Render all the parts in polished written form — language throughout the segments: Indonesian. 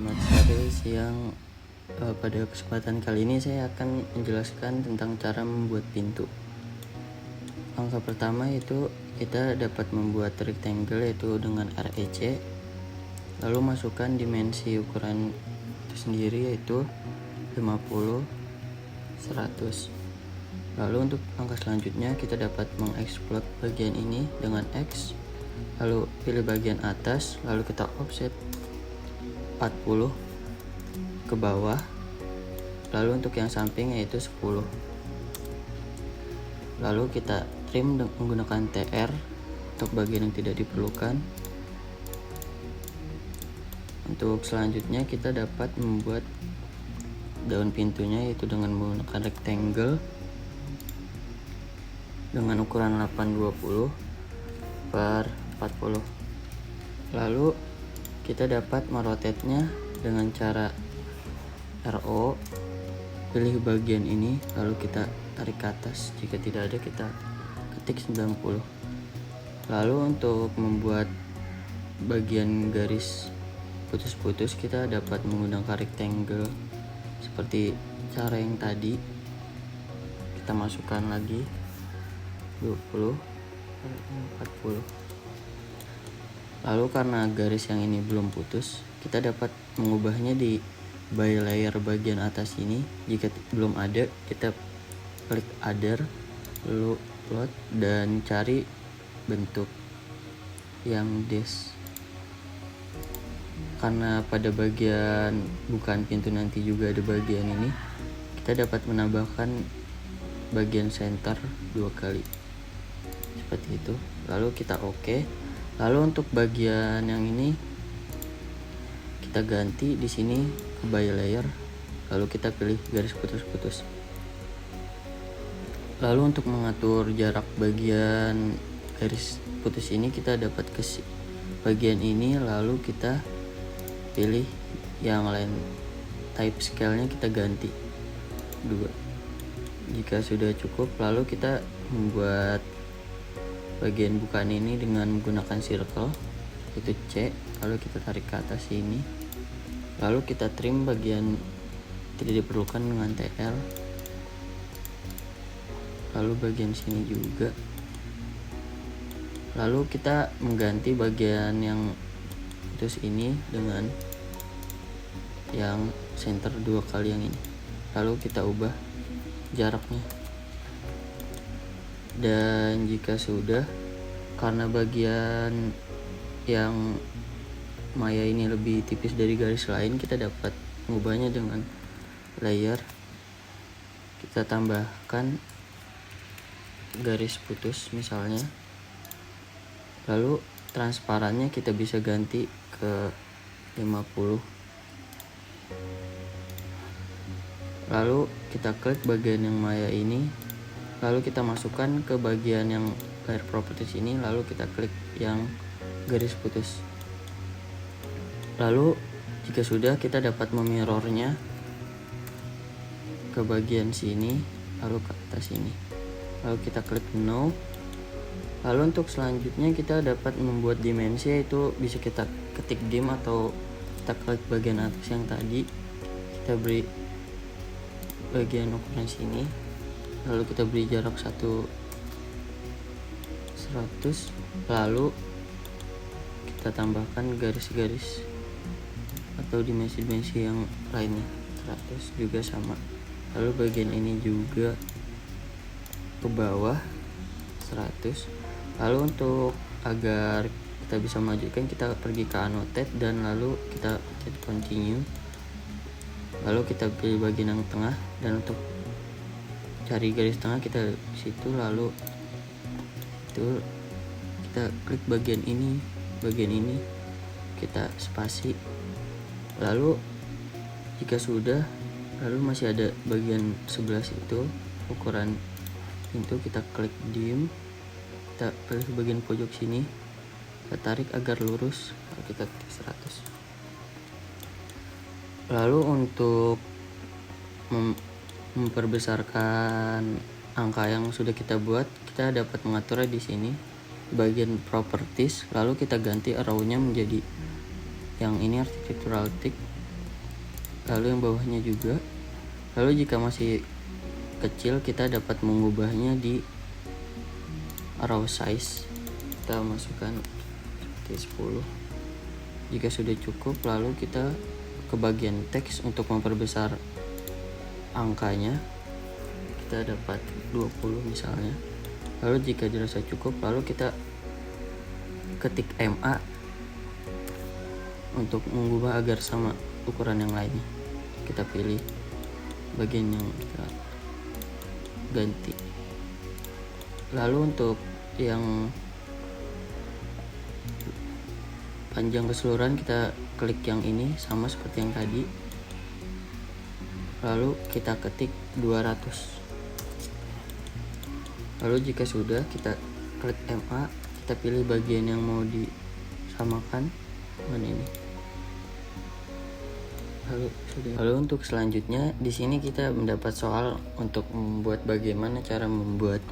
Selamat sore, siang. Pada kesempatan kali ini saya akan menjelaskan tentang cara membuat pintu. Langkah pertama yaitu kita dapat membuat rectangle yaitu dengan REC, lalu masukkan dimensi ukuran itu sendiri yaitu 50, 100. Lalu untuk langkah selanjutnya kita dapat mengeksplod bagian ini dengan X, lalu pilih bagian atas, lalu kita offset 40 ke bawah, lalu untuk yang samping yaitu 10. Lalu kita trim menggunakan TR untuk bagian yang tidak diperlukan. Untuk selanjutnya kita dapat membuat daun pintunya yaitu dengan menggunakan rectangle dengan ukuran 820 per 40. Lalu kita dapat merotate-nya dengan cara RO, pilih bagian ini lalu kita tarik ke atas, jika tidak ada kita ketik 90. Lalu untuk membuat bagian garis putus-putus kita dapat menggunakan rectangle seperti cara yang tadi. Kita masukkan lagi 20, 40. Lalu karena garis yang ini belum putus, kita dapat mengubahnya di by layer bagian atas ini. Jika belum ada, kita klik other, lalu plot dan cari bentuk yang dash. Karena pada bagian bukaan pintu nanti juga ada bagian ini, kita dapat menambahkan bagian center 2 kali seperti itu. Lalu kita oke. Lalu untuk bagian yang ini kita ganti di sini ke by layer, lalu kita pilih garis putus-putus. Lalu untuk mengatur jarak bagian garis putus ini kita dapat ke bagian ini, lalu kita pilih yang lain, type scale-nya kita ganti 2. Jika sudah cukup, lalu kita membuat bagian bukaan ini dengan menggunakan circle itu C, lalu kita tarik ke atas ini, lalu kita trim bagian tidak diperlukan dengan TL, lalu bagian sini juga, lalu kita mengganti bagian yang putus ini dengan yang center 2 kali yang ini, lalu kita ubah jaraknya. Dan jika sudah, karena bagian yang maya ini lebih tipis dari garis lain, kita dapat mengubahnya dengan layer. Kita tambahkan garis putus misalnya, lalu transparannya kita bisa ganti ke 50. Lalu kita klik bagian yang maya ini, lalu kita masukkan ke bagian yang layer properties ini, lalu kita klik yang garis putus. Lalu jika sudah, kita dapat memirrornya ke bagian sini, lalu ke atas ini, lalu kita klik no. Lalu untuk selanjutnya kita dapat membuat dimensi, yaitu bisa kita ketik dim atau kita klik bagian atas yang tadi, kita beri bagian ukuran sini, lalu kita beri jarak 100, lalu kita tambahkan garis-garis atau dimensi-dimensi yang lainnya 100 juga sama. Lalu bagian ini juga ke bawah 100. Lalu untuk agar kita bisa melanjutkan, kita pergi ke annotate dan lalu kita hit continue, lalu kita pilih bagian yang tengah, dan untuk cari garis tengah kita situ, lalu itu kita klik bagian ini kita spasi. Lalu jika sudah, lalu masih ada bagian sebelah situ ukuran pintu, kita klik dim, kita pilih bagian pojok sini, kita tarik agar lurus, lalu kita ketik 100. Lalu untuk memperbesarkan angka yang sudah kita buat, kita dapat mengaturnya di sini bagian properties, lalu kita ganti arrow-nya menjadi yang ini architectural tick, lalu yang bawahnya juga. Lalu jika masih kecil, kita dapat mengubahnya di row size. Kita masukkan seperti 10. Jika sudah cukup, lalu kita ke bagian teks untuk memperbesar angkanya. Kita dapat 20 misalnya. Lalu jika dirasa cukup, lalu kita ketik MA untuk mengubah agar sama ukuran yang lainnya. Kita pilih bagian yang kita ganti. Lalu untuk yang panjang keseluruhan, kita klik yang ini sama seperti yang tadi. Lalu kita ketik 200. Lalu jika sudah, kita klik MA, kita pilih bagian yang mau disamakan dengan ini. Lalu untuk selanjutnya, di sini kita mendapat soal untuk membuat bagaimana cara membuat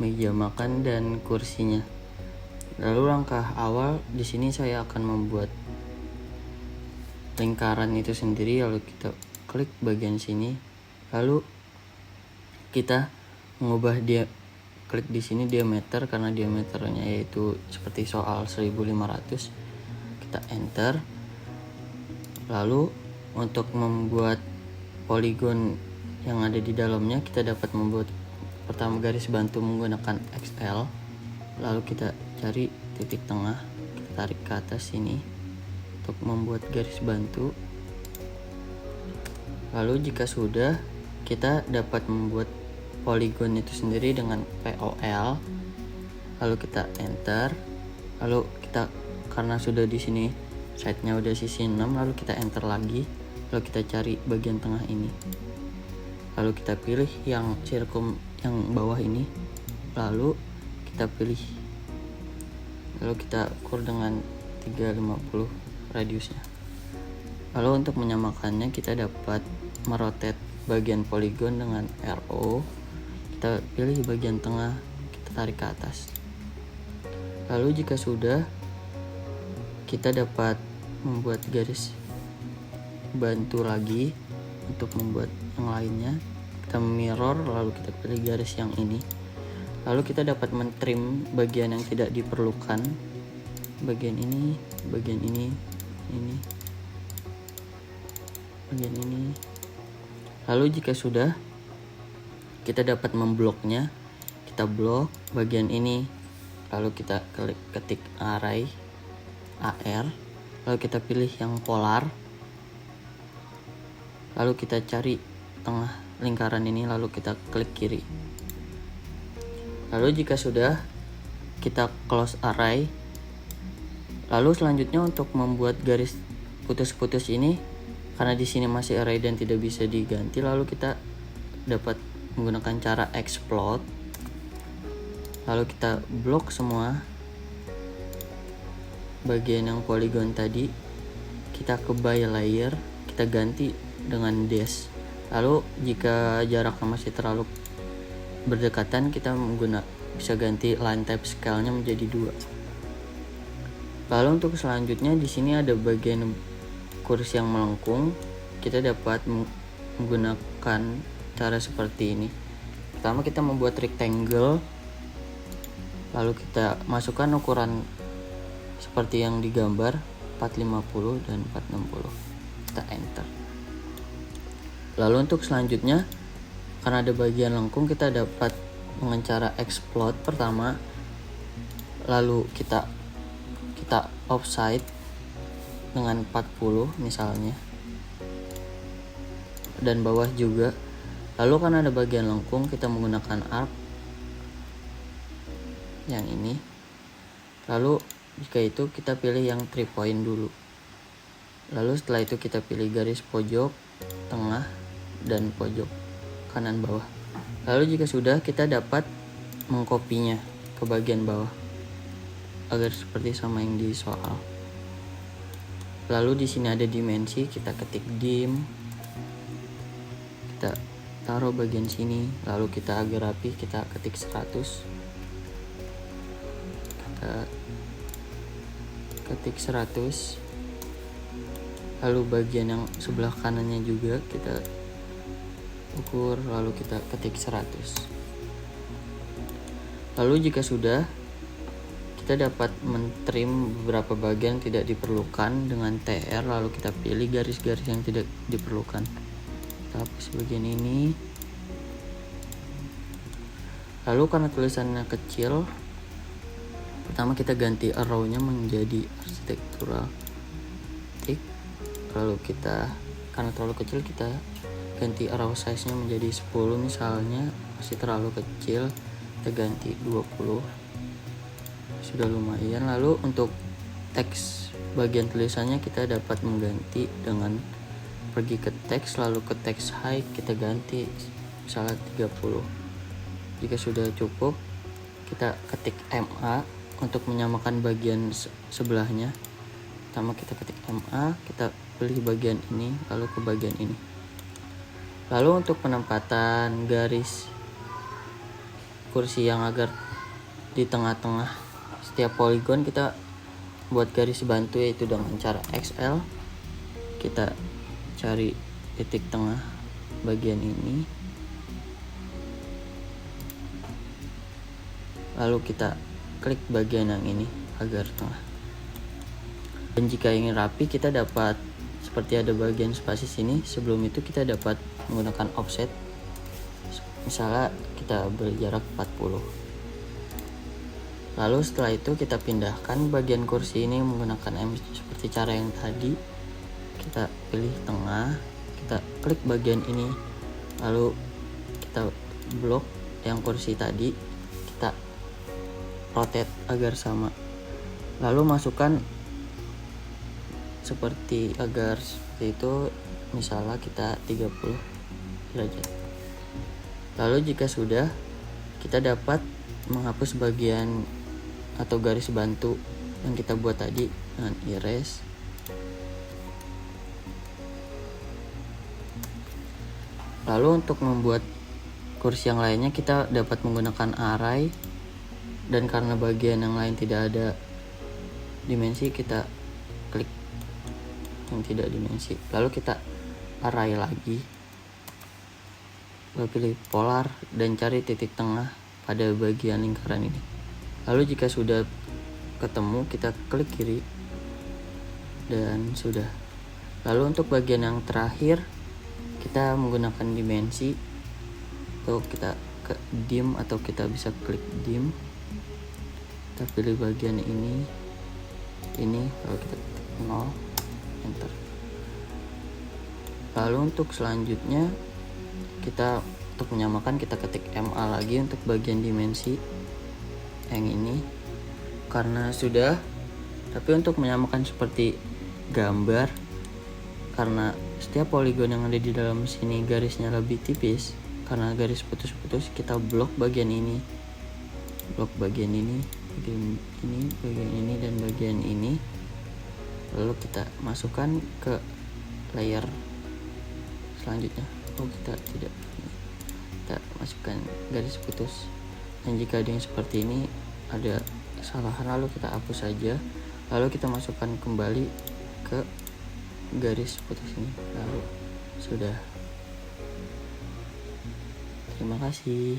meja makan dan kursinya. Lalu langkah awal di sini saya akan membuat lingkaran itu sendiri. Lalu kita klik bagian sini. Lalu kita mengubah dia, klik di sini diameter, karena diameternya yaitu seperti soal 1500. Kita enter. Lalu untuk membuat poligon yang ada di dalamnya, kita dapat membuat pertama garis bantu menggunakan XL. Lalu kita cari titik tengah, kita tarik ke atas sini untuk membuat garis bantu. Lalu jika sudah, kita dapat membuat poligon itu sendiri dengan POL. Lalu kita enter. Lalu kita, karena sudah di sini side-nya udah sisi 6, lalu kita enter lagi. Lalu kita cari bagian tengah ini. Lalu kita pilih yang sirkum yang bawah ini. Lalu kita pilih. Lalu kita ukur dengan 350 radiusnya. Lalu untuk menyamakannya, kita dapat merotate bagian poligon dengan RO. Kita pilih bagian tengah, kita tarik ke atas. Lalu jika sudah, kita dapat membuat garis bantu lagi untuk membuat yang lainnya. Kita mirror, lalu kita pilih garis yang ini. Lalu kita dapat mentrim bagian yang tidak diperlukan, bagian ini, bagian ini, bagian ini. Lalu jika sudah, kita dapat membloknya. Kita blok bagian ini. Lalu kita ketik array AR. Lalu kita pilih yang polar. Lalu kita cari tengah lingkaran ini, lalu kita klik kiri. Lalu jika sudah, kita close array. Lalu selanjutnya untuk membuat garis putus-putus ini, karena di sini masih array dan tidak bisa diganti, lalu kita dapat menggunakan cara explode. Lalu kita blok semua bagian yang polygon tadi. Kita ke by layer, kita ganti dengan dash. Lalu jika jaraknya masih terlalu berdekatan, kita bisa ganti line type scale-nya menjadi 2. Lalu untuk selanjutnya, di sini ada bagian kursi yang melengkung. Kita dapat menggunakan cara seperti ini. Pertama kita membuat rectangle, lalu kita masukkan ukuran seperti yang digambar, 450 dan 460. Kita enter. Lalu untuk selanjutnya, karena ada bagian lengkung, kita dapat dengan cara explode pertama. Lalu kita offset dengan 40 misalnya, dan bawah juga. Lalu karena ada bagian lengkung, kita menggunakan arc yang ini. Lalu jika itu, kita pilih yang 3 point dulu. Lalu setelah itu kita pilih garis pojok, tengah, dan pojok kanan bawah. Lalu jika sudah, kita dapat mengkopinya ke bagian bawah agar seperti sama yang di soal. Lalu di sini ada dimensi, kita ketik dim, kita taruh bagian sini. Lalu kita agar rapi, kita ketik 100, kita ketik 100. lalu bagian yang sebelah kanannya juga kita ukur, lalu kita ketik 100. Lalu jika sudah, kita dapat mentrim beberapa bagian tidak diperlukan dengan TR, lalu kita pilih garis-garis yang tidak diperlukan. Kita hapus bagian ini. Lalu karena tulisannya kecil, pertama kita ganti arrow-nya menjadi arsitektural tik. Lalu kita, karena terlalu kecil, kita ganti arrow size-nya menjadi 10 misalnya. Masih terlalu kecil, kita ganti 20, sudah lumayan. Lalu untuk teks bagian tulisannya kita dapat mengganti dengan pergi ke teks, lalu ke teks height kita ganti misalnya 30. Jika sudah cukup, kita ketik MA untuk menyamakan bagian sebelahnya. Pertama kita ketik MA, kita pilih bagian ini, lalu ke bagian ini. Lalu untuk penempatan garis kursi yang agar di tengah-tengah setiap poligon, kita buat garis bantu yaitu dengan cara XL. Kita cari titik tengah bagian ini, lalu kita klik bagian yang ini agar tengah. Dan jika ingin rapi, kita dapat seperti ada bagian spasi sini. Sebelum itu kita dapat menggunakan offset, misalnya kita beri jarak 40. Lalu setelah itu kita pindahkan bagian kursi ini menggunakan M seperti cara yang tadi. Kita pilih tengah, kita klik bagian ini, lalu kita blok yang kursi tadi, kita rotate agar sama, lalu masukkan seperti agar seperti itu, misalnya kita 30 derajat. Lalu jika sudah, kita dapat menghapus bagian atau garis bantu yang kita buat tadi dengan erase. Lalu untuk membuat kursi yang lainnya kita dapat menggunakan array, dan karena bagian yang lain tidak ada dimensi, kita klik yang tidak dimensi, lalu kita array lagi, lalu pilih polar dan cari titik tengah pada bagian lingkaran ini. Lalu jika sudah ketemu, kita klik kiri dan sudah. Lalu untuk bagian yang terakhir, kita menggunakan dimensi, atau kita ke dim, atau kita bisa klik dim. Kita pilih bagian ini, lalu kita ketik 0, enter. Lalu untuk selanjutnya, kita untuk menyamakan kita ketik MA lagi untuk bagian dimensi yang ini karena sudah. Tapi untuk menyamakan seperti gambar, karena setiap poligon yang ada di dalam sini garisnya lebih tipis, karena garis putus-putus, kita blok bagian ini, blok bagian ini, bagian ini dan bagian ini. Lalu kita masukkan ke layer selanjutnya. Kita tidak, kita masukkan garis putus. Dan jika ada yang seperti ini ada kesalahan, lalu kita hapus saja, lalu kita masukkan kembali ke garis putus ini, lalu sudah. Terima kasih.